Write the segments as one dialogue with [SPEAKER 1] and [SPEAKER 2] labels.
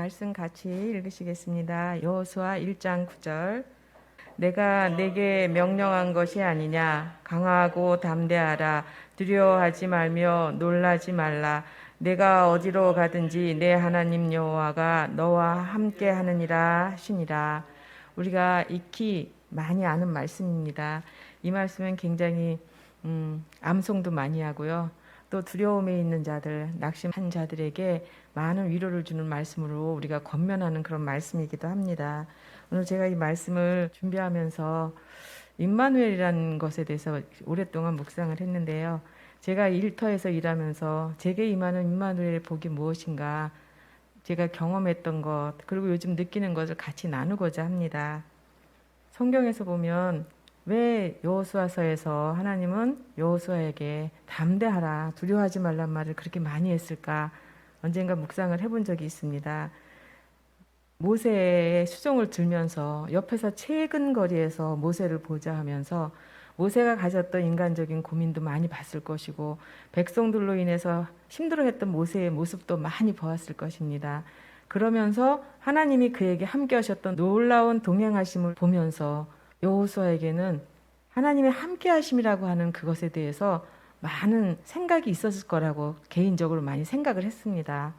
[SPEAKER 1] 말씀 같이 읽으시겠습니다. 여호수아 1장 9절. 내가 내게 명령한 것이 아니냐. 강하고 담대하라. 두려워하지 말며 놀라지 말라. 내가 어디로 가든지 내 하나님 여호와가 너와 함께 하느니라 하시니라. 우리가 익히 많이 아는 말씀입니다. 이 말씀은 굉장히 암송도 많이 하고요. 또 두려움에 있는 자들, 낙심한 자들에게 많은 위로를 주는 말씀으로 우리가 권면하는 그런 말씀이기도 합니다. 오늘 제가 이 말씀을 준비하면서 임마누엘이라는 것에 대해서 오랫동안 묵상을 했는데요. 제가 일터에서 일하면서 제게 임하는 임마누엘의 복이 무엇인가, 제가 경험했던 것, 그리고 요즘 느끼는 것을 같이 나누고자 합니다. 성경에서 보면 왜 여호수아서에서 하나님은 여호수아에게 담대하라, 두려워하지 말란 말을 그렇게 많이 했을까? 언젠가 묵상을 해본 적이 있습니다. 모세의 수종을 들면서 옆에서 최근 거리에서 모세를 보자 하면서 모세가 가졌던 인간적인 고민도 많이 봤을 것이고 백성들로 인해서 힘들어했던 모세의 모습도 많이 보았을 것입니다. 그러면서 하나님이 그에게 함께 하셨던 놀라운 동행하심을 보면서 여호수아에게는 하나님의 함께 하심이라고 하는 그것에 대해서 많은 생각이 있었을 거라고 개인적으로 많이 생각을 했습니다.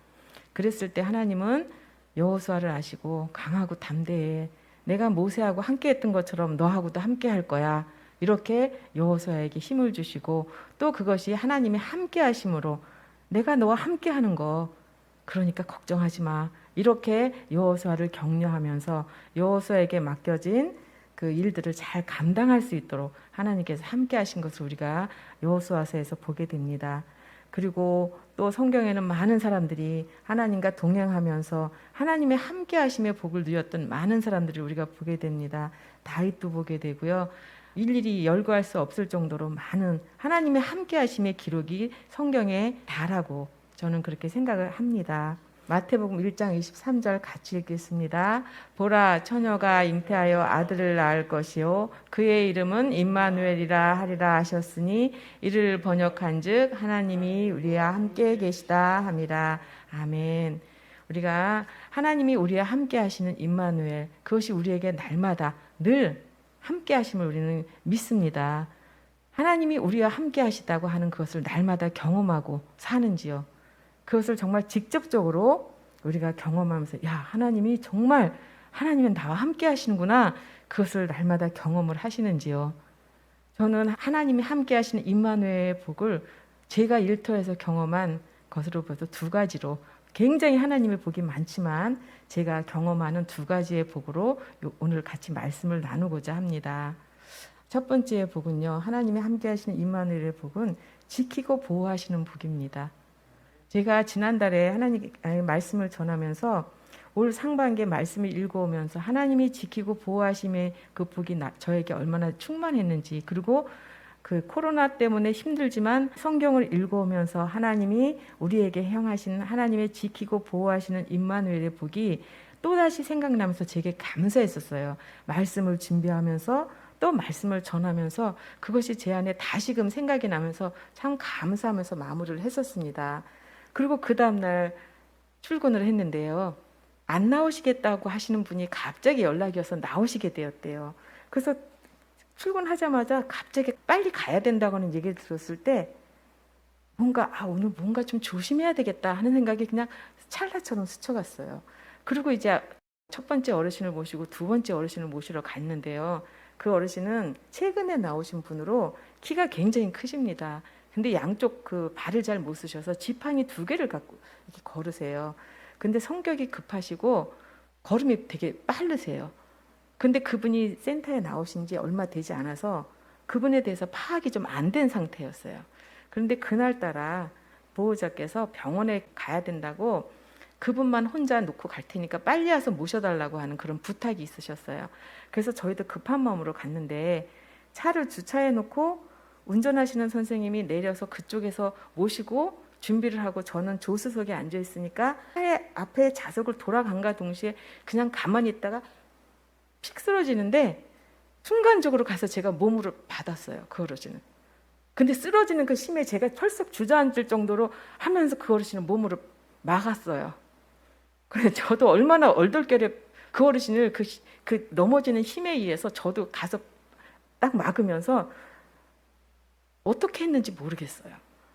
[SPEAKER 1] 그랬을 때 하나님은 여호수아를 아시고 강하고 담대해, 내가 모세하고 함께 했던 것처럼 너하고도 함께 할 거야, 이렇게 여호수아에게 힘을 주시고, 또 그것이 하나님의 함께 하심으로 내가 너와 함께 하는 거, 그러니까 걱정하지 마, 이렇게 여호수아를 격려하면서 여호수아에게 맡겨진 그 일들을 잘 감당할 수 있도록 하나님께서 함께 하신 것을 우리가 여호수아서에서 보게 됩니다. 그리고 또 성경에는 많은 사람들이 하나님과 동행하면서 하나님의 함께 하심의 복을 누렸던 많은 사람들을 우리가 보게 됩니다. 다윗도 보게 되고요. 일일이 열거할 수 없을 정도로 많은 하나님의 함께 하심의 기록이 성경에 다라고 저는 그렇게 생각을 합니다. 마태복음 1장 23절 같이 읽겠습니다. 보라, 처녀가 잉태하여 아들을 낳을 것이요 그의 이름은 임마누엘이라 하리라 하셨으니 이를 번역한즉 하나님이 우리와 함께 계시다 함이라. 아멘. 우리가 하나님이 우리와 함께 하시는 임마누엘, 그것이 우리에게 날마다 늘 함께 하심을 우리는 믿습니다. 하나님이 우리와 함께 하시다고 하는 그것을 날마다 경험하고 사는지요. 그것을 정말 직접적으로 우리가 경험하면서, 야, 하나님이 정말, 하나님은 나와 함께 하시는구나, 그것을 날마다 경험을 하시는지요. 저는 하나님이 함께 하시는 임마누엘의 복을 제가 일터에서 경험한 것으로 봐서 두 가지로, 굉장히 하나님의 복이 많지만 제가 경험하는 두 가지의 복으로 오늘 같이 말씀을 나누고자 합니다. 첫 번째 복은요, 하나님이 함께 하시는 임마누엘의 복은 지키고 보호하시는 복입니다. 제가 지난달에 하나님 말씀을 전하면서 올 상반기에 말씀을 읽어오면서 하나님이 지키고 보호하심의 그 복이 저에게 얼마나 충만했는지, 그리고 그 코로나 때문에 힘들지만 성경을 읽어오면서 하나님이 우리에게 행하신 하나님의 지키고 보호하시는 임마누엘의 복이 또다시 생각나면서 제게 감사했었어요. 말씀을 준비하면서 또 말씀을 전하면서 그것이 제 안에 다시금 생각이 나면서 참 감사하면서 마무리를 했었습니다. 그리고 그 다음날 출근을 했는데요. 안 나오시겠다고 하시는 분이 갑자기 연락이 와서 나오시게 되었대요. 그래서 출근하자마자 갑자기 빨리 가야 된다고 하는 얘기를 들었을 때 오늘 뭔가 좀 조심해야 되겠다 하는 생각이 그냥 찰나처럼 스쳐갔어요. 그리고 이제 첫 번째 어르신을 모시고 두 번째 어르신을 모시러 갔는데요. 그 어르신은 최근에 나오신 분으로 키가 굉장히 크십니다. 근데 양쪽 그 발을 잘 못 쓰셔서 지팡이 두 개를 갖고 이렇게 걸으세요. 근데 성격이 급하시고 걸음이 되게 빠르세요. 근데 그분이 센터에 나오신 지 얼마 되지 않아서 그분에 대해서 파악이 좀 안 된 상태였어요. 그런데 그날따라 보호자께서 병원에 가야 된다고 그분만 혼자 놓고 갈 테니까 빨리 와서 모셔달라고 하는 그런 부탁이 있으셨어요. 그래서 저희도 급한 마음으로 갔는데 차를 주차해 놓고 운전하시는 선생님이 내려서 그쪽에서 모시고 준비를 하고 저는 조수석에 앉아 있으니까 차의 앞에 좌석을 돌아간가 동시에 그냥 가만히 있다가 픽 쓰러지는데 순간적으로 가서 제가 몸으로 받았어요. 그 어르신은. 근데 쓰러지는 그 심에 제가 펄썩 주저앉을 정도로 하면서 그 어르신은 몸으로 막았어요. 그래서 저도 얼마나 얼떨결에 그 어르신을 그 넘어지는 힘에 의해서 저도 가서 딱 막으면서 어떻게 했는지 모르겠어요.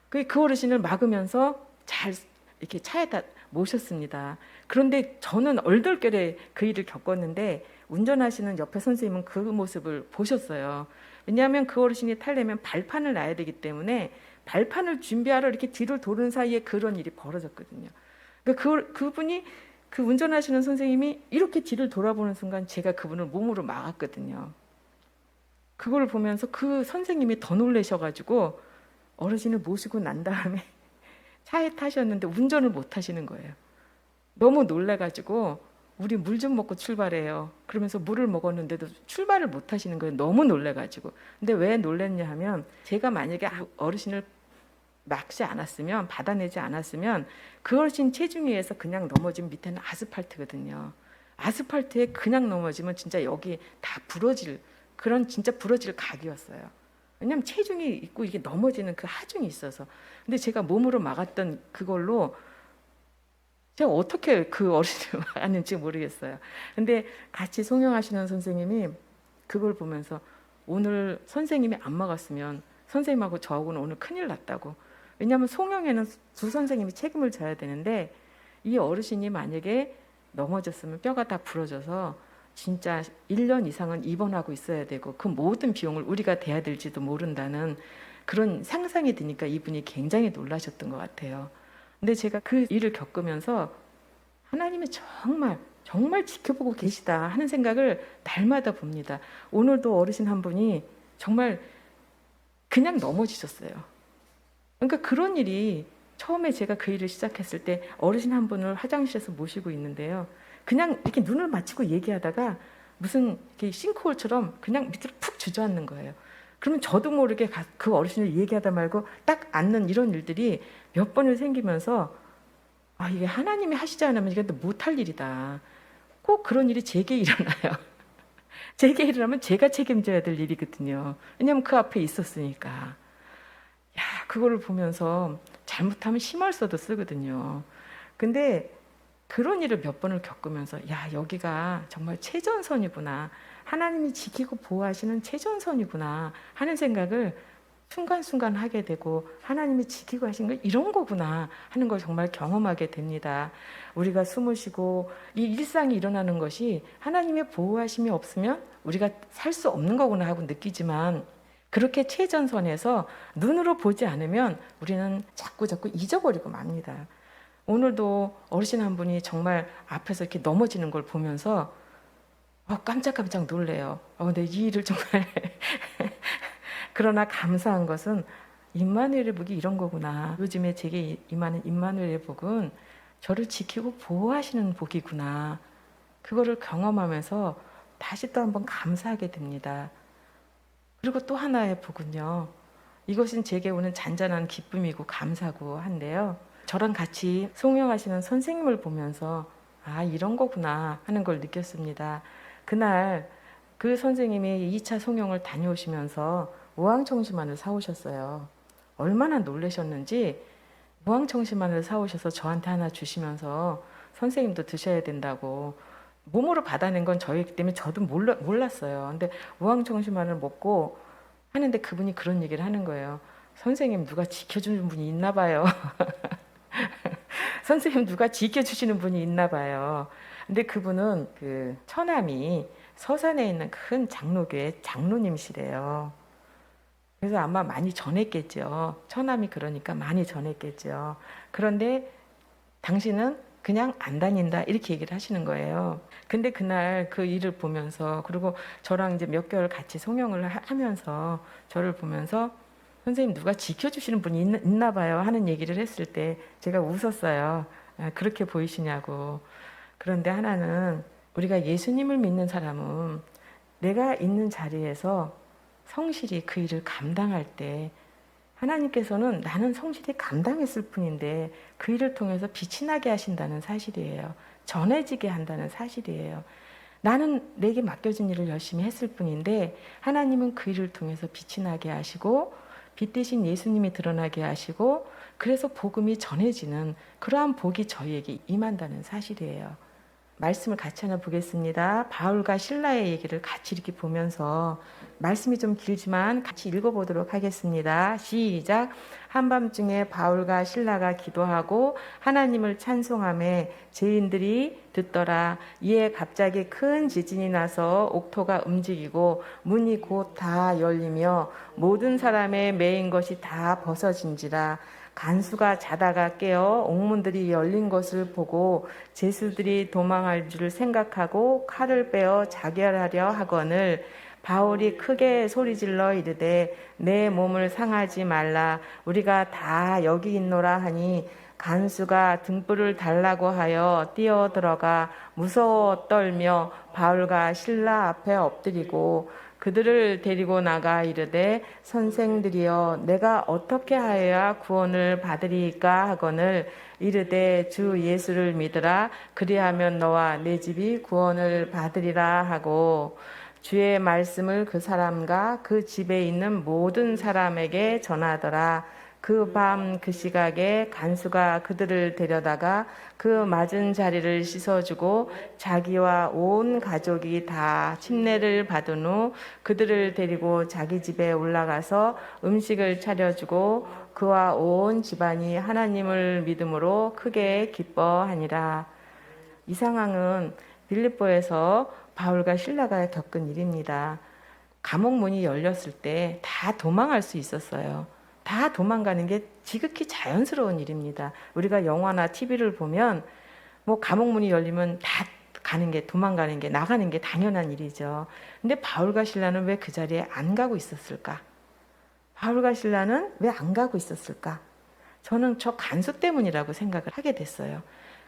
[SPEAKER 1] 그 어르신을 막으면서 잘 이렇게 차에다 모셨습니다. 그런데 저는 얼떨결에 그 일을 겪었는데 운전하시는 옆에 선생님은 그 모습을 보셨어요. 왜냐하면 그 어르신이 타려면 발판을 놔야 되기 때문에 발판을 준비하러 이렇게 뒤를 도는 사이에 그런 일이 벌어졌거든요. 그러니까 그분이 그 운전하시는 선생님이 이렇게 뒤를 돌아보는 순간 제가 그분을 몸으로 막았거든요. 그걸 보면서 그 선생님이 더 놀라셔가지고 어르신을 모시고 난 다음에 차에 타셨는데 운전을 못 하시는 거예요. 너무 놀라가지고 우리 물 좀 먹고 출발해요. 그러면서 물을 먹었는데도 출발을 못 하시는 거예요. 너무 놀라가지고. 근데 왜 놀랐냐 하면 제가 만약에 어르신을 막지 않았으면, 받아내지 않았으면 그 어르신 체중에 의해서 그냥 넘어지면 밑에는 아스팔트거든요. 아스팔트에 그냥 넘어지면 진짜 여기 다 부러질, 그런 진짜 부러질 각이었어요. 왜냐하면 체중이 있고 이게 넘어지는 그 하중이 있어서. 근데 제가 몸으로 막았던 그걸로 제가 어떻게 그 어르신을 막았는지 모르겠어요. 근데 같이 송영하시는 선생님이 그걸 보면서 오늘 선생님이 안 막았으면 선생님하고 저하고는 오늘 큰일 났다고. 왜냐하면 송영에는 두 선생님이 책임을 져야 되는데 이 어르신이 만약에 넘어졌으면 뼈가 다 부러져서 진짜 1년 이상은 입원하고 있어야 되고 그 모든 비용을 우리가 대야 될지도 모른다는 그런 상상이 드니까 이분이 굉장히 놀라셨던 것 같아요. 근데 제가 그 일을 겪으면서 하나님이 정말 지켜보고 계시다 하는 생각을 날마다 봅니다. 오늘도 어르신 한 분이 정말 그냥 넘어지셨어요. 그러니까 그런 일이 처음에 제가 그 일을 시작했을 때 어르신 한 분을 화장실에서 모시고 있는데요. 그냥 이렇게 눈을 맞추고 얘기하다가 무슨 이렇게 싱크홀처럼 그냥 밑으로 푹 주저앉는 거예요. 그러면 저도 모르게 그 어르신을 얘기하다 말고 딱 앉는 이런 일들이 몇 번을 생기면서 아, 이게 하나님이 하시지 않으면 이게 못할 일이다. 꼭 그런 일이 제게 일어나요. 제게 일어나면 제가 책임져야 될 일이거든요. 왜냐하면 그 앞에 있었으니까. 야, 그거를 보면서 잘못하면 심할서도 쓰거든요. 근데 그런 일을 몇 번을 겪으면서 야, 여기가 정말 최전선이구나. 하나님이 지키고 보호하시는 최전선이구나 하는 생각을 순간순간 하게 되고 하나님이 지키고 하신 거 이런 거구나 하는 걸 정말 경험하게 됩니다. 우리가 숨을 쉬고 이 일상이 일어나는 것이 하나님의 보호하심이 없으면 우리가 살 수 없는 거구나 하고 느끼지만 그렇게 최전선에서 눈으로 보지 않으면 우리는 자꾸 잊어버리고 맙니다. 오늘도 어르신 한 분이 정말 앞에서 이렇게 넘어지는 걸 보면서 깜짝깜짝 놀래요. 근데 이 일을 정말 그러나 감사한 것은 임마누엘의 복이 이런 거구나. 요즘에 제게 임하는 임마누엘의 복은 저를 지키고 보호하시는 복이구나. 그거를 경험하면서 다시 또 한번 감사하게 됩니다. 그리고 또 하나의 복은요. 이것은 제게 오는 잔잔한 기쁨이고 감사고 한데요. 저랑 같이 송영하시는 선생님을 보면서 아, 이런 거구나 하는 걸 느꼈습니다. 그날 그 선생님이 2차 송영을 다녀오시면서 무항청심환을 사오셨어요. 얼마나 놀라셨는지 무항청심환을 사오셔서 저한테 하나 주시면서 선생님도 드셔야 된다고 몸으로 받아낸 건 저희기 때문에 저도 몰랐어요. 근데 무항청심환을 먹고 하는데 그분이 그런 얘기를 하는 거예요. 선생님 누가 지켜주는 분이 있나 봐요. 선생님 누가 지켜주시는 분이 있나 봐요. 근데 그분은 그 처남이 서산에 있는 큰 장로교회 장로님이시래요. 그래서 아마 많이 전했겠죠. 처남이 그러니까 많이 전했겠죠. 그런데 당신은 그냥 안 다닌다 이렇게 얘기를 하시는 거예요. 근데 그날 그 일을 보면서 그리고 저랑 이제 몇 개월 같이 송영을 하면서 저를 보면서 선생님 누가 지켜주시는 분이 있나 봐요 하는 얘기를 했을 때 제가 웃었어요. 그렇게 보이시냐고. 그런데 하나는 우리가 예수님을 믿는 사람은 내가 있는 자리에서 성실히 그 일을 감당할 때 하나님께서는 나는 성실히 감당했을 뿐인데 그 일을 통해서 빛이 나게 하신다는 사실이에요. 전해지게 한다는 사실이에요. 나는 내게 맡겨진 일을 열심히 했을 뿐인데 하나님은 그 일을 통해서 빛이 나게 하시고 빛 대신 예수님이 드러나게 하시고 그래서 복음이 전해지는 그러한 복이 저희에게 임한다는 사실이에요. 말씀을 같이 하나 보겠습니다. 바울과 실라의 얘기를 같이 이렇게 보면서 말씀이 좀 길지만 같이 읽어보도록 하겠습니다. 시작. 한밤중에 바울과 실라가 기도하고 하나님을 찬송하며 죄인들이 듣더라. 이에 갑자기 큰 지진이 나서 옥토가 움직이고 문이 곧 다 열리며 모든 사람의 매인 것이 다 벗어진지라. 간수가 자다가 깨어 옥문들이 열린 것을 보고 제수들이 도망할 줄 생각하고 칼을 빼어 자결하려 하거늘 바울이 크게 소리질러 이르되 내 몸을 상하지 말라 우리가 다 여기 있노라 하니 간수가 등불을 달라고 하여 뛰어들어가 무서워 떨며 바울과 실라 앞에 엎드리고 그들을 데리고 나가 이르되 선생들이여 내가 어떻게 하여야 구원을 받으리까 하거늘 이르되 주 예수를 믿으라 그리하면 너와 내 집이 구원을 받으리라 하고 주의 말씀을 그 사람과 그 집에 있는 모든 사람에게 전하더라. 그 밤 그 시각에 간수가 그들을 데려다가 그 맞은 자리를 씻어주고 자기와 온 가족이 다 침례를 받은 후 그들을 데리고 자기 집에 올라가서 음식을 차려주고 그와 온 집안이 하나님을 믿음으로 크게 기뻐하니라. 이 상황은 빌립보에서 바울과 실라가 겪은 일입니다. 감옥 문이 열렸을 때 다 도망할 수 있었어요. 다 도망가는 게 지극히 자연스러운 일입니다. 우리가 영화나 TV를 보면 뭐 감옥 문이 열리면 다 가는 게 도망가는 게 나가는 게 당연한 일이죠. 근데 바울과 실라는 왜 그 자리에 안 가고 있었을까? 바울과 실라는 왜 안 가고 있었을까? 저는 저 간수 때문이라고 생각을 하게 됐어요.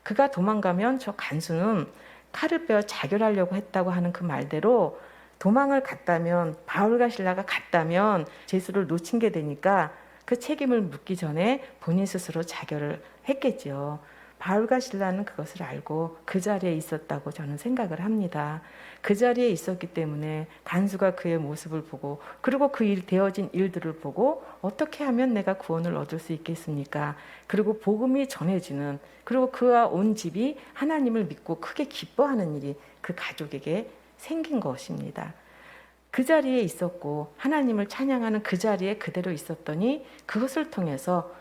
[SPEAKER 1] 그가 도망가면 저 간수는 칼을 빼어 자결하려고 했다고 하는 그 말대로 도망을 갔다면 바울과 실라가 갔다면 제수를 놓친 게 되니까 그 책임을 묻기 전에 본인 스스로 자결을 했겠죠. 바울과 실라는 그것을 알고 그 자리에 있었다고 저는 생각을 합니다. 그 자리에 있었기 때문에 간수가 그의 모습을 보고 그리고 그 일 되어진 일들을 보고 어떻게 하면 내가 구원을 얻을 수 있겠습니까? 그리고 복음이 전해지는 그리고 그와 온 집이 하나님을 믿고 크게 기뻐하는 일이 그 가족에게 생긴 것입니다. 그 자리에 있었고 하나님을 찬양하는 그 자리에 그대로 있었더니 그것을 통해서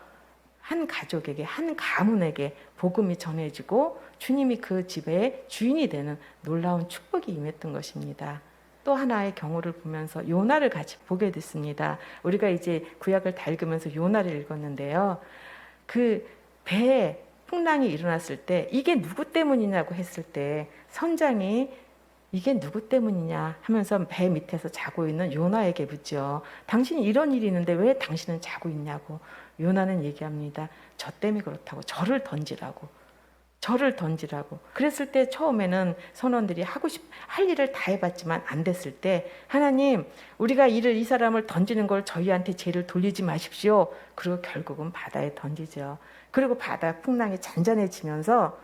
[SPEAKER 1] 한 가족에게 한 가문에게 복음이 전해지고 주님이 그 집의 주인이 되는 놀라운 축복이 임했던 것입니다. 또 하나의 경우를 보면서 요나를 같이 보게 됐습니다. 우리가 이제 구약을 다 읽으면서 요나를 읽었는데요. 그 배에 풍랑이 일어났을 때 이게 누구 때문이냐고 했을 때 선장이 이게 누구 때문이냐 하면서 배 밑에서 자고 있는 요나에게 묻죠. 당신이 이런 일이 있는데 왜 당신은 자고 있냐고. 요나는 얘기합니다. 저 때문에 그렇다고. 저를 던지라고. 그랬을 때 처음에는 선원들이 할 일을 다 해봤지만 안 됐을 때 하나님 우리가 이 사람을 던지는 걸 저희한테 죄를 돌리지 마십시오. 그리고 결국은 바다에 던지죠. 그리고 바다 풍랑이 잔잔해지면서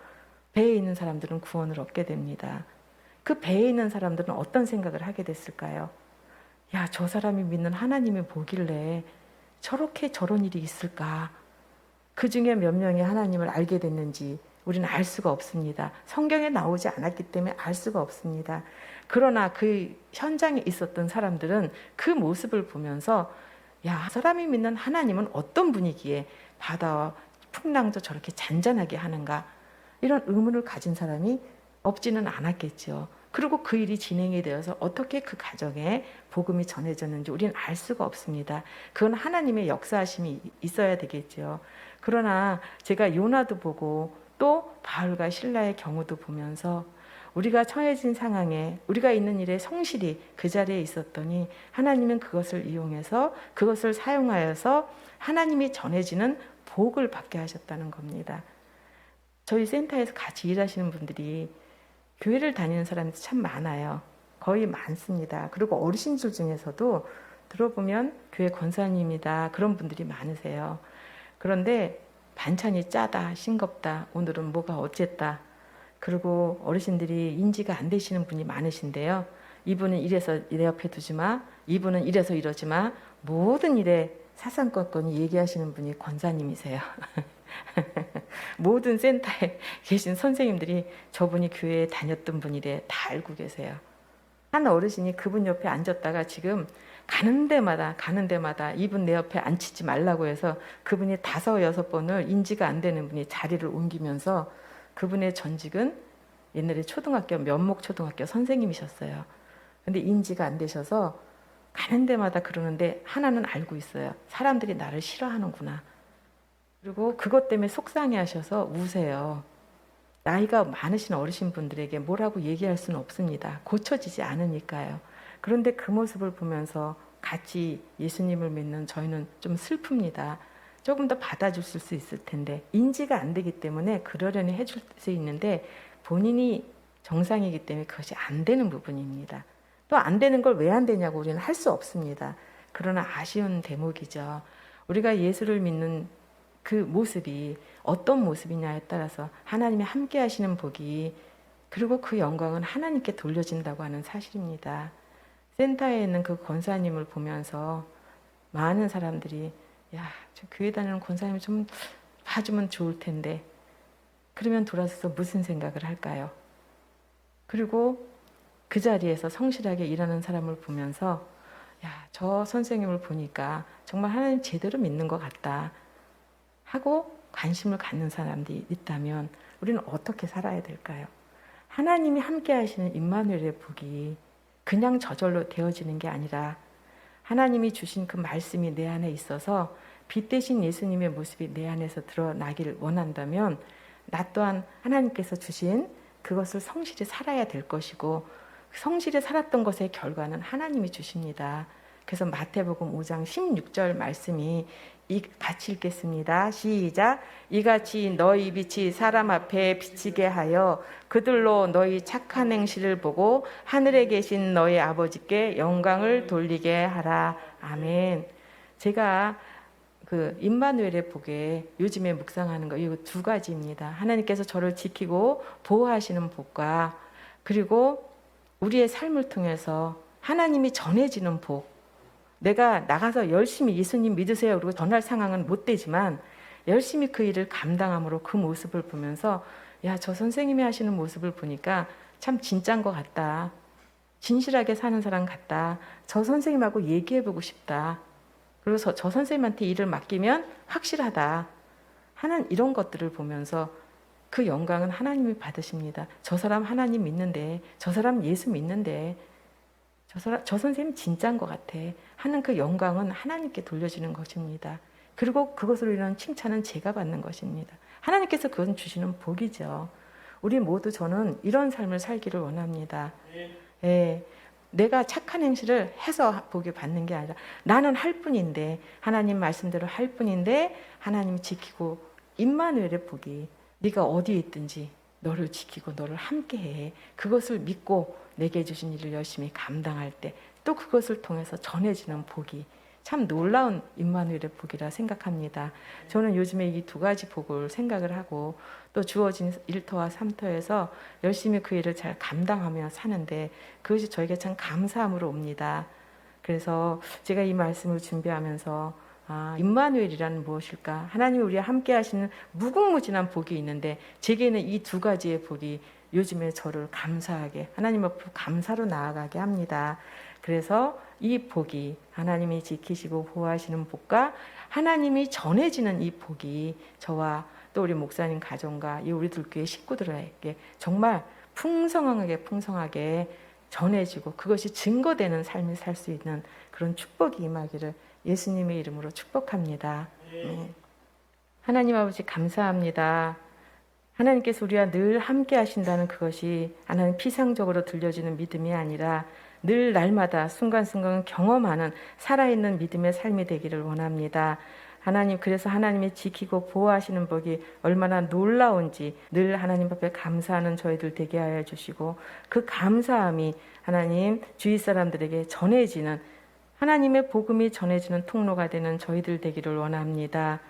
[SPEAKER 1] 배에 있는 사람들은 구원을 얻게 됩니다. 그 배에 있는 사람들은 어떤 생각을 하게 됐을까요? 야, 저 사람이 믿는 하나님이 뭐길래 저렇게 저런 일이 있을까? 그 중에 몇 명이 하나님을 알게 됐는지 우리는 알 수가 없습니다. 성경에 나오지 않았기 때문에 알 수가 없습니다. 그러나 그 현장에 있었던 사람들은 그 모습을 보면서 야, 사람이 믿는 하나님은 어떤 분위기에 바다와 풍랑도 저렇게 잔잔하게 하는가? 이런 의문을 가진 사람이 없지는 않았겠죠. 그리고 그 일이 진행이 되어서 어떻게 그 가정에 복음이 전해졌는지 우리는 알 수가 없습니다. 그건 하나님의 역사하심이 있어야 되겠죠. 그러나 제가 요나도 보고 또 바울과 실라의 경우도 보면서 우리가 처해진 상황에 우리가 있는 일에 성실히 그 자리에 있었더니 하나님은 그것을 이용해서 그것을 사용하여서 하나님이 전해지는 복을 받게 하셨다는 겁니다. 저희 센터에서 같이 일하시는 분들이 교회를 다니는 사람이 참 많아요. 거의 많습니다. 그리고 어르신들 중에서도 들어보면 교회 권사님이다 그런 분들이 많으세요. 그런데 반찬이 짜다, 싱겁다, 오늘은 뭐가 어쨌다. 그리고 어르신들이 인지가 안 되시는 분이 많으신데요. 이분은 이래서 내 옆에 두지 마, 이분은 이래서 이러지 마. 모든 일에 사상건건이 얘기하시는 분이 권사님이세요. 모든 센터에 계신 선생님들이 저분이 교회에 다녔던 분이래 다 알고 계세요. 한 어르신이 그분 옆에 앉았다가 지금 가는 데마다 이분 내 옆에 앉히지 말라고 해서 그분이 5, 6번을 인지가 안 되는 분이 자리를 옮기면서 그분의 전직은 옛날에 초등학교 면목초등학교 선생님이셨어요. 근데 인지가 안 되셔서 가는 데마다 그러는데 하나는 알고 있어요. 사람들이 나를 싫어하는구나. 그리고 그것 때문에 속상해 하셔서 우세요. 나이가 많으신 어르신 분들에게 뭐라고 얘기할 수는 없습니다. 고쳐지지 않으니까요. 그런데 그 모습을 보면서 같이 예수님을 믿는 저희는 좀 슬픕니다. 조금 더 받아줄 수 있을 텐데 인지가 안 되기 때문에 그러려니 해줄 수 있는데 본인이 정상이기 때문에 그것이 안 되는 부분입니다. 또 안 되는 걸 왜 안 되냐고 우리는 할 수 없습니다. 그러나 아쉬운 대목이죠. 우리가 예수를 믿는 그 모습이 어떤 모습이냐에 따라서 하나님이 함께 하시는 복이 그리고 그 영광은 하나님께 돌려진다고 하는 사실입니다. 센터에 있는 그 권사님을 보면서 많은 사람들이 야, 저 교회 다니는 권사님 좀 봐주면 좋을 텐데 그러면 돌아서서 무슨 생각을 할까요? 그리고 그 자리에서 성실하게 일하는 사람을 보면서 야, 저 선생님을 보니까 정말 하나님 제대로 믿는 것 같다 하고 관심을 갖는 사람들이 있다면 우리는 어떻게 살아야 될까요? 하나님이 함께 하시는 임마누엘의 복이 그냥 저절로 되어지는 게 아니라 하나님이 주신 그 말씀이 내 안에 있어서 빛 대신 예수님의 모습이 내 안에서 드러나기를 원한다면 나 또한 하나님께서 주신 그것을 성실히 살아야 될 것이고 성실히 살았던 것의 결과는 하나님이 주십니다. 그래서 마태복음 5장 16절 말씀이 같이 읽겠습니다. 시작. 이같이 너희 빛이 사람 앞에 비치게 하여 그들로 너희 착한 행실을 보고 하늘에 계신 너희 아버지께 영광을 돌리게 하라. 아멘. 제가 그 임마누엘의 복에 요즘에 묵상하는 거 이거 2가지입니다. 하나님께서 저를 지키고 보호하시는 복과 그리고 우리의 삶을 통해서 하나님이 전해지는 복. 내가 나가서 열심히 예수님 믿으세요 그러고 전할 상황은 못 되지만 열심히 그 일을 감당함으로 그 모습을 보면서 야, 저 선생님이 하시는 모습을 보니까 참 진짜인 것 같다. 진실하게 사는 사람 같다. 저 선생님하고 얘기해보고 싶다. 그래서 저 선생님한테 일을 맡기면 확실하다 하는 이런 것들을 보면서 그 영광은 하나님이 받으십니다. 저 사람 하나님 믿는데 저 사람 예수 믿는데 저 선생님 진짜인 것 같아 하는 그 영광은 하나님께 돌려지는 것입니다. 그리고 그것으로 인한 칭찬은 제가 받는 것입니다. 하나님께서 그것은 주시는 복이죠. 우리 모두 저는 이런 삶을 살기를 원합니다. 예, 내가 착한 행실을 해서 복을 받는 게 아니라 나는 할 뿐인데 하나님 말씀대로 할 뿐인데 하나님이 지키고 임마누엘의 복이 네가 어디에 있든지 너를 지키고 너를 함께해. 그것을 믿고 내게 주신 일을 열심히 감당할 때 또 그것을 통해서 전해지는 복이 참 놀라운 임마누엘의 복이라 생각합니다. 저는 요즘에 이 2가지 복을 생각을 하고 또 주어진 1터와 3터에서 열심히 그 일을 잘 감당하며 사는데 그것이 저에게 참 감사함으로 옵니다. 그래서 제가 이 말씀을 준비하면서 임마누엘이라는 무엇일까? 하나님이 우리와 함께 하시는 무궁무진한 복이 있는데 제게는 이 2가지의 복이 요즘에 저를 감사하게 하나님 앞으로 감사로 나아가게 합니다. 그래서 이 복이 하나님이 지키시고 보호하시는 복과 하나님이 전해지는 이 복이 저와 또 우리 목사님 가정과 이 우리들 교회 식구들에게 정말 풍성하게 전해지고 그것이 증거되는 삶을 살 수 있는 그런 축복이 임하기를 예수님의 이름으로 축복합니다. 네. 하나님 아버지 감사합니다. 하나님께서 우리와 늘 함께 하신다는 그것이 하나님 피상적으로 들려지는 믿음이 아니라 늘 날마다 순간순간 경험하는 살아있는 믿음의 삶이 되기를 원합니다. 하나님, 그래서 하나님이 지키고 보호하시는 복이 얼마나 놀라운지 늘 하나님 앞에 감사하는 저희들 되게 하여 주시고 그 감사함이 하나님 주위 사람들에게 전해지는 하나님의 복음이 전해지는 통로가 되는 저희들 되기를 원합니다.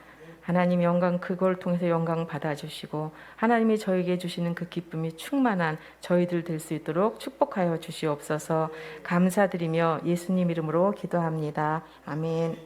[SPEAKER 1] 하나님 영광 그걸 통해서 영광 받아주시고 하나님이 저에게 주시는 그 기쁨이 충만한 저희들 될 수 있도록 축복하여 주시옵소서. 감사드리며 예수님 이름으로 기도합니다. 아멘.